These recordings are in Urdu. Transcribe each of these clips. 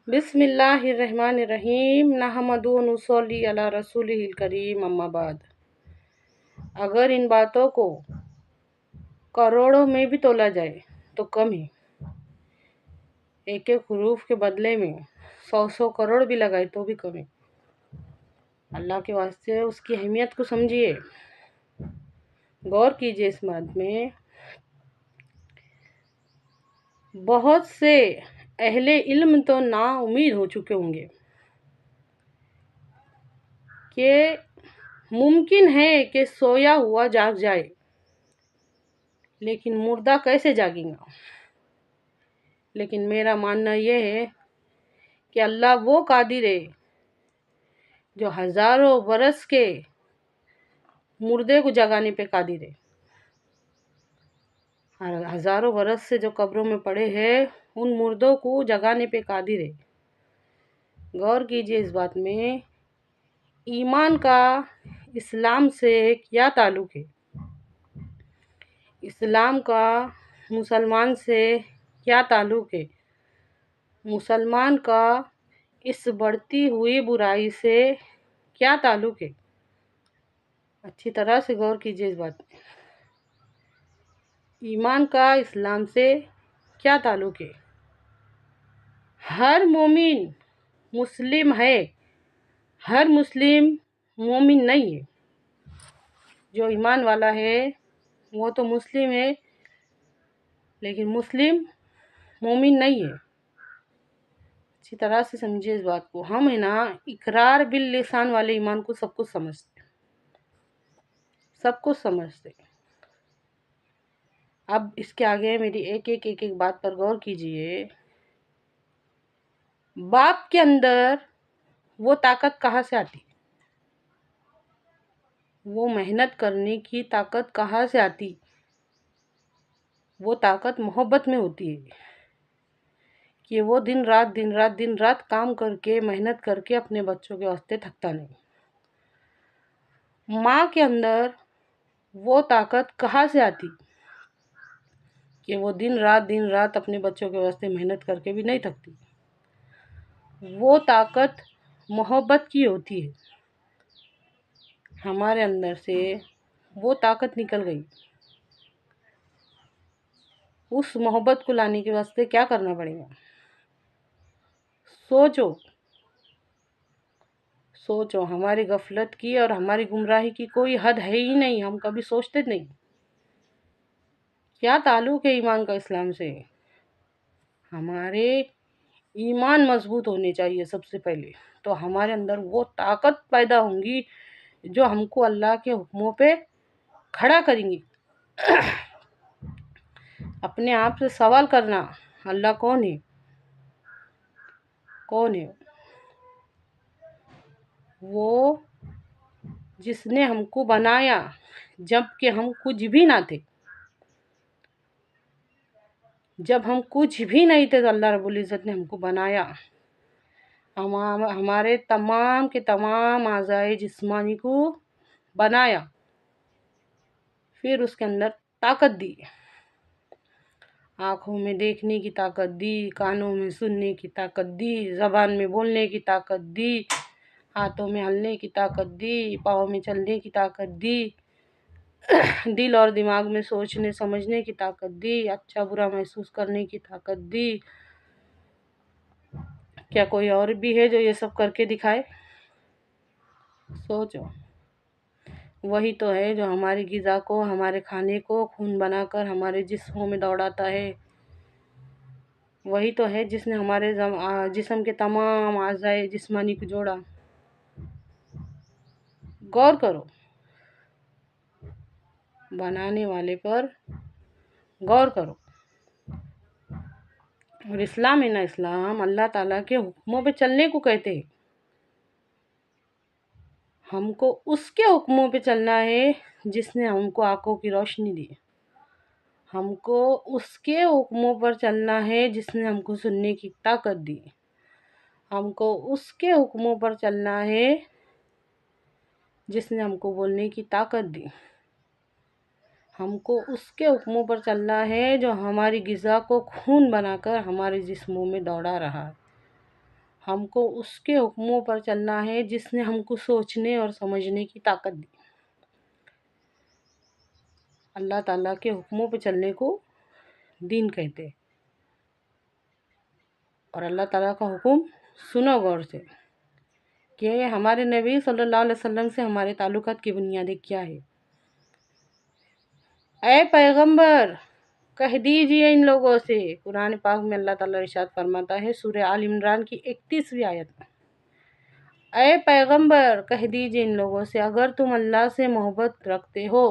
بسم اللہ الرحمن الرحیم نحمد و نصلی علی رسولہ الکریم اما بعد۔ اگر ان باتوں کو کروڑوں میں بھی تولا جائے تو کم ہے۔ ایک ایک حروف کے بدلے میں 100 کروڑ بھی لگائے تو بھی کم ہے۔ اللہ کے واسطے اس کی اہمیت کو سمجھیے، غور کیجیے اس بات میں۔ بہت سے اہل علم تو نا امید ہو چکے ہوں گے کہ ممکن ہے کہ سویا ہوا جاگ جائے، لیکن مردہ کیسے جاگے گا؟ لیکن میرا ماننا یہ ہے کہ اللہ وہ قادر ہے جو ہزاروں برس کے مردے کو جگانے پہ قادر ہے۔ ہزاروں برس سے جو قبروں میں پڑے ہیں ان مردوں کو جگانے پہ قادر ہے۔ غور کیجیے اس بات میں، ایمان کا اسلام سے کیا تعلق ہے؟ اسلام کا مسلمان سے کیا تعلق ہے؟ مسلمان کا اس بڑھتی ہوئی برائی سے کیا تعلق ہے؟ اچھی طرح سے غور کیجیے اس بات میں۔ ایمان کا اسلام سے کیا تعلق ہے؟ ہر مومن مسلم ہے، ہر مسلم مومن نہیں ہے۔ جو ایمان والا ہے وہ تو مسلم ہے، لیکن مسلم مومن نہیں ہے۔ اچھی طرح سے سمجھیے اس بات کو۔ ہم ہے نا اقرار باللسان والے ایمان کو سب کچھ سمجھتے، سب کچھ سمجھتے۔ اب اس کے آگے میری ایک ایک بات پر غور کیجیے۔ باپ کے اندر وہ طاقت کہاں سے آتی؟ وہ محنت کرنے کی طاقت کہاں سے آتی؟ وہ طاقت محبت میں ہوتی ہے کہ وہ دن رات کام کر کے محنت کر کے اپنے بچوں کے واسطے تھکتا نہیں۔ ماں کے اندر وہ طاقت کہاں سے آتی کہ وہ دن رات اپنے بچوں کے واسطے محنت کر کے بھی نہیں تھکتی؟ وہ طاقت محبت کی ہوتی ہے۔ ہمارے اندر سے وہ طاقت نکل گئی۔ اس محبت کو لانے کے واسطے کیا کرنا پڑے گا؟ سوچو ہماری غفلت کی اور ہماری گمراہی کی کوئی حد ہے ہی نہیں، ہم کبھی سوچتے نہیں۔ کیا تعلق ہے ایمان کا اسلام سے؟ ہمارے ایمان مضبوط ہونے چاہیے سب سے پہلے، تو ہمارے اندر وہ طاقت پیدا ہوں گی جو ہم کو اللہ کے حکموں پہ کھڑا کریں گی۔ اپنے آپ سے سوال کرنا، اللہ کون ہے؟ کون ہے وہ جس نے ہم کو بنایا جب کہ ہم کچھ بھی نہ تھے؟ جب ہم کچھ بھی نہیں تھے تو اللہ رب العزت نے ہم کو بنایا، ہمارے تمام کے تمام اعضائے جسمانی کو بنایا، پھر اس کے اندر طاقت دی، آنکھوں میں دیکھنے کی طاقت دی، کانوں میں سننے کی طاقت دی، زبان میں بولنے کی طاقت دی، ہاتھوں میں ہلنے کی طاقت دی، پاؤں میں چلنے کی طاقت دی، دل اور دماغ میں سوچنے سمجھنے کی طاقت دی، اچھا برا محسوس کرنے کی طاقت دی۔ کیا کوئی اور بھی ہے جو یہ سب کر کے دکھائے؟ سوچو، وہی تو ہے جو ہماری غذا کو، ہمارے کھانے کو خون بنا کر ہمارے جسموں میں دوڑاتا ہے۔ وہی تو ہے جس نے ہمارے جسم کے تمام اعضائے جسمانی کو جوڑا۔ غور کرو، بنانے والے پر غور کرو۔ اور اسلام ہے نا، اسلام اللہ تعالیٰ کے حکموں پہ چلنے کو کہتے ہیں۔ ہم کو اس کے حکموں پہ چلنا ہے جس نے ہم کو آنکھوں کی روشنی دی۔ ہم کو اس کے حکموں پر چلنا ہے جس نے ہم کو سننے کی طاقت دی۔ ہم کو اس کے حکموں پر چلنا ہے جس نے ہم کو بولنے کی طاقت دی۔ ہم کو اس کے حکموں پر چلنا ہے جو ہماری غذا کو خون بنا کر ہمارے جسموں میں دوڑا رہا ہے۔ ہم کو اس کے حکموں پر چلنا ہے جس نے ہم کو سوچنے اور سمجھنے کی طاقت دی۔ اللہ تعالیٰ کے حکموں پہ چلنے کو دین کہتے، اور اللہ تعالیٰ کا حکم سنو غور سے کہ ہمارے نبی صلی اللہ علیہ وسلم سے ہمارے تعلقات کی بنیادیں کیا ہے۔ اے پیغمبر کہہ دیجئے ان لوگوں سے، قرآن پاک میں اللہ تعالیٰ ارشاد فرماتا ہے سورہ آل عمران کی 31ویں آیت میں، اے پیغمبر کہہ دیجئے ان لوگوں سے اگر تم اللہ سے محبت رکھتے ہو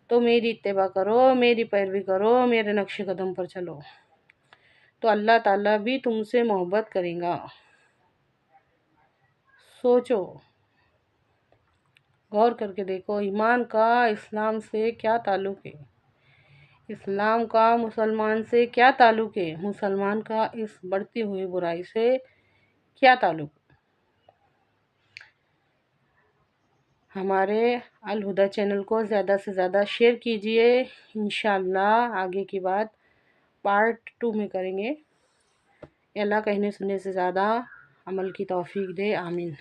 تو میری اتباع کرو، میری پیروی کرو، میرے نقش قدم پر چلو، تو اللہ تعالیٰ بھی تم سے محبت کرے گا۔ سوچو، غور کر کے دیکھو، ایمان کا اسلام سے کیا تعلق ہے؟ اسلام کا مسلمان سے کیا تعلق ہے؟ مسلمان کا اس بڑھتی ہوئی برائی سے کیا تعلق ہے؟ ہمارے الہدیٰ چینل کو زیادہ سے زیادہ شیئر کیجئے، انشاءاللہ آگے کی بات پارٹ 2 میں کریں گے۔ اللہ کہنے سننے سے زیادہ عمل کی توفیق دے، آمین۔